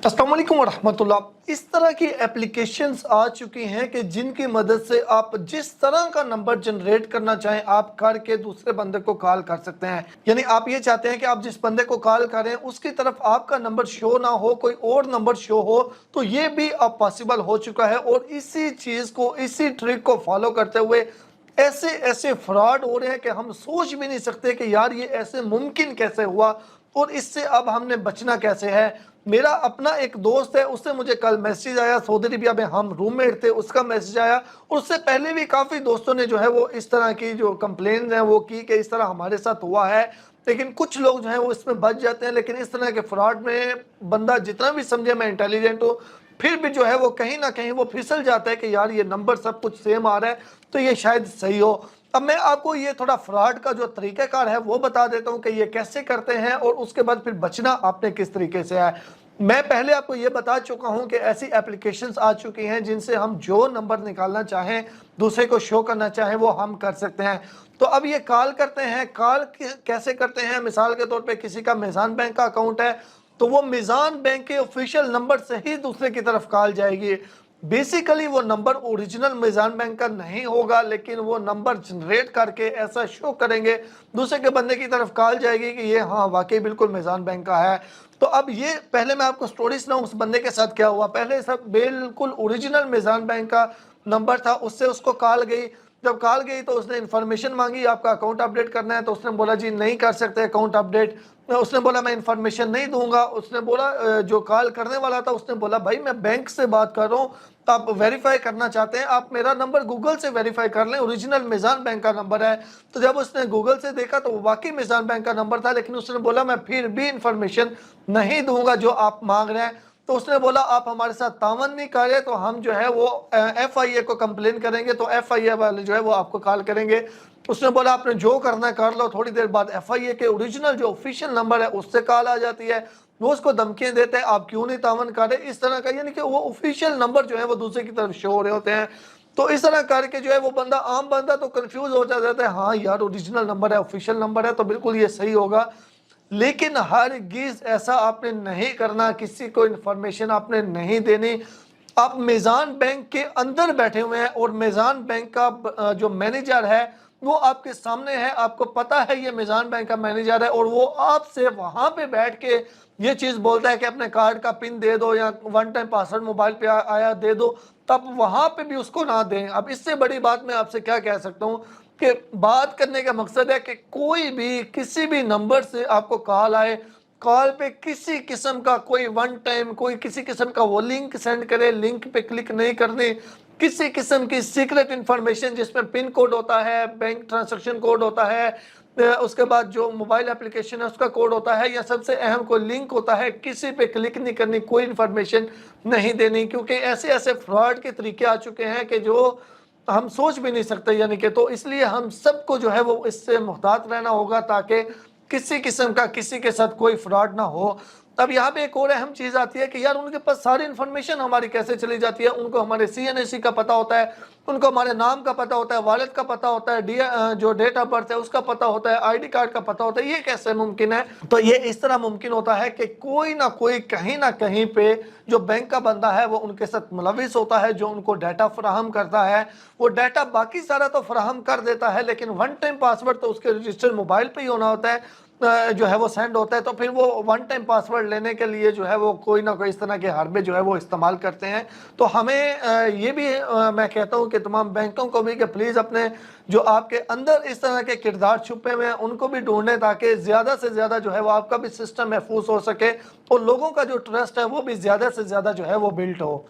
अस्सलाम वालेकुम वरहमतुल्लाह। इस तरह की एप्लीकेशंस आ चुकी हैं कि जिनकी मदद से आप जिस तरह का नंबर जनरेट करना चाहें आप करके दूसरे बंदे को कॉल कर सकते हैं। यानी आप ये चाहते हैं कि आप जिस बंदे को कॉल करें उसकी तरफ आपका नंबर शो ना हो, कोई और नंबर शो हो, तो ये भी अब पॉसिबल हो चुका है। और इसी चीज़ को, इसी ट्रिक को फॉलो करते हुए ऐसे ऐसे फ्रॉड हो रहे हैं कि हम सोच भी नहीं सकते कि यार ये ऐसे मुमकिन कैसे हुआ और इससे अब हमने बचना कैसे है। मेरा अपना एक दोस्त है, उससे मुझे कल मैसेज आया, सऊदी अरबिया में हम रूममेट थे, उसका मैसेज आया। और उससे पहले भी काफ़ी दोस्तों ने जो है वो इस तरह की जो कंप्लेन है वो की कि इस तरह हमारे साथ हुआ है। लेकिन कुछ लोग जो है वो इसमें बच जाते हैं, लेकिन इस तरह के फ्रॉड में बंदा जितना भी समझे मैं इंटेलिजेंट हूँ, फिर भी जो है वो कहीं ना कहीं वो फिसल जाता है कि यार ये नंबर सब कुछ सेम आ रहा है तो ये शायद सही हो। अब मैं आपको ये थोड़ा फ्रॉड का जो तरीक़ाकार है वो बता देता हूँ कि ये कैसे करते हैं और उसके बाद फिर बचना आपने किस तरीके से है। मैं पहले आपको ये बता चुका हूँ कि ऐसी एप्लीकेशंस आ चुकी हैं जिनसे हम जो नंबर निकालना चाहें, दूसरे को शो करना चाहें, वो हम कर सकते हैं। तो अब ये कॉल करते हैं, कॉल कैसे करते हैं? मिसाल के तौर पे किसी का मीज़ान बैंक का अकाउंट है तो वो मीज़ान बैंक के ऑफिशियल नंबर से ही दूसरे की तरफ कॉल जाएगी। बेसिकली वो नंबर ओरिजिनल मीज़ान बैंक का नहीं होगा, लेकिन वो नंबर जनरेट करके ऐसा शो करेंगे, दूसरे के बंदे की तरफ कॉल जाएगी कि ये हाँ वाकई बिल्कुल मीज़ान बैंक का है। तो अब ये पहले मैं आपको स्टोरी सुनाऊं उस बंदे के साथ क्या हुआ। पहले सब बिल्कुल ओरिजिनल मीज़ान बैंक का नंबर था, उससे उसको कॉल गई। जब कॉल गई तो उसने इन्फॉर्मेशन मांगी, आपका अकाउंट अपडेट करना है, तो उसने बोला जी नहीं कर सकते अकाउंट अपडेट। उसने बोला मैं इन्फॉर्मेशन नहीं दूंगा। उसने बोला जो कॉल करने वाला था उसने बोला भाई मैं बैंक से बात कर रहा हूँ, तो आप वेरीफाई करना चाहते हैं, आप मेरा नंबर गूगल से वेरीफाई कर लें, ओरिजिनल मीज़ान बैंक का नंबर है। तो जब उसने गूगल से देखा तो वाकई मीज़ान बैंक का नंबर था, लेकिन उसने बोला मैं फिर भी इन्फॉर्मेशन नहीं दूंगा जो आप मांग रहे हैं। तो उसने बोला आप हमारे साथ तावन नहीं कर रहे तो हम जो है वो FIA को कंप्लेन करेंगे, तो FIA वाले जो है वो आपको कॉल करेंगे। उसने बोला आपने जो करना है कर लो। थोड़ी देर बाद FIA के ओरिजिनल जो ऑफिशियल नंबर है उससे कॉल आ जाती है, वो उसको धमकियां देते हैं आप क्यों नहीं तावन कर रहे, इस तरह का। यानी कि वो ऑफिशियल नंबर जो है वो दूसरे की तरफ शो हो रहे होते हैं। तो इस तरह करके जो है वो बंदा, आम बंदा तो कंफ्यूज हो जाता है, हाँ यार ओरिजिनल नंबर है, ऑफिशियल नंबर है, तो बिल्कुल ये सही होगा। लेकिन हरगिज ऐसा आपने नहीं करना, किसी को इन्फॉर्मेशन आपने नहीं देनी। आप मीज़ान बैंक के अंदर बैठे हुए हैं और मीज़ान बैंक का जो मैनेजर है वो आपके सामने है, आपको पता है ये मीज़ान बैंक का मैनेजर है, और वो आपसे वहां पे बैठ के ये चीज़ बोलता है कि अपने कार्ड का पिन दे दो या वन टाइम पासवर्ड मोबाइल पे आया दे दो, तब वहां पे भी उसको ना दें। अब इससे बड़ी बात मैं आपसे क्या कह सकता हूँ कि बात करने का मकसद है कि कोई भी किसी भी नंबर से आपको कॉल आए, कॉल पे किसी किस्म का कोई वन टाइम कोई किसी किस्म का वो लिंक सेंड करे, लिंक पे क्लिक नहीं करने, किसी किस्म की सीक्रेट इंफॉर्मेशन जिसमें पिन कोड होता है, बैंक ट्रांजैक्शन कोड होता है, उसके बाद जो मोबाइल एप्लीकेशन है उसका कोड होता है, या सबसे अहम कोई लिंक होता है, किसी पे क्लिक नहीं करनी, कोई इंफॉर्मेशन नहीं देनी। क्योंकि ऐसे ऐसे फ्रॉड के तरीके आ चुके हैं कि जो हम सोच भी नहीं सकते। यानी कि तो इसलिए हम सबको जो है वो इससे मुहतात रहना होगा ताकि किसी किस्म का किसी के साथ कोई फ्रॉड ना हो। अब यहाँ पे एक और अहम चीज़ आती है कि यार उनके पास सारी इन्फॉर्मेशन हमारी कैसे चली जाती है। उनको हमारे CNAC का पता होता है, उनको हमारे नाम का पता होता है, वालिद का पता होता है, जो डेट ऑफ बर्थ है उसका पता होता है, ID कार्ड का पता होता है। ये कैसे मुमकिन है? तो ये इस तरह मुमकिन होता है कि कोई ना कहीं पे जो बैंक का बंदा है वो उनके साथ मुलविस होता है, जो उनको डाटा फराहम करता है। वो डाटा बाकी सारा तो फराहम कर देता है, लेकिन वन टाइम पासवर्ड तो उसके रजिस्टर्ड मोबाइल पे ही होना होता है, जो है वो सेंड होता है। तो फिर वो वन टाइम पासवर्ड लेने के लिए जो है वो कोई ना कोई इस तरह के हरबे जो है वो इस्तेमाल करते हैं। तो हमें ये भी मैं कहता हूँ कि तमाम बैंकों को भी कि प्लीज़ अपने जो आपके अंदर इस तरह के किरदार छुपे हुए हैं उनको भी ढूंढें, ताकि ज़्यादा से ज़्यादा जो है वो आपका भी सिस्टम महफूज हो सके और लोगों का जो ट्रस्ट है वो भी ज़्यादा से ज़्यादा जो है वो बिल्ट हो।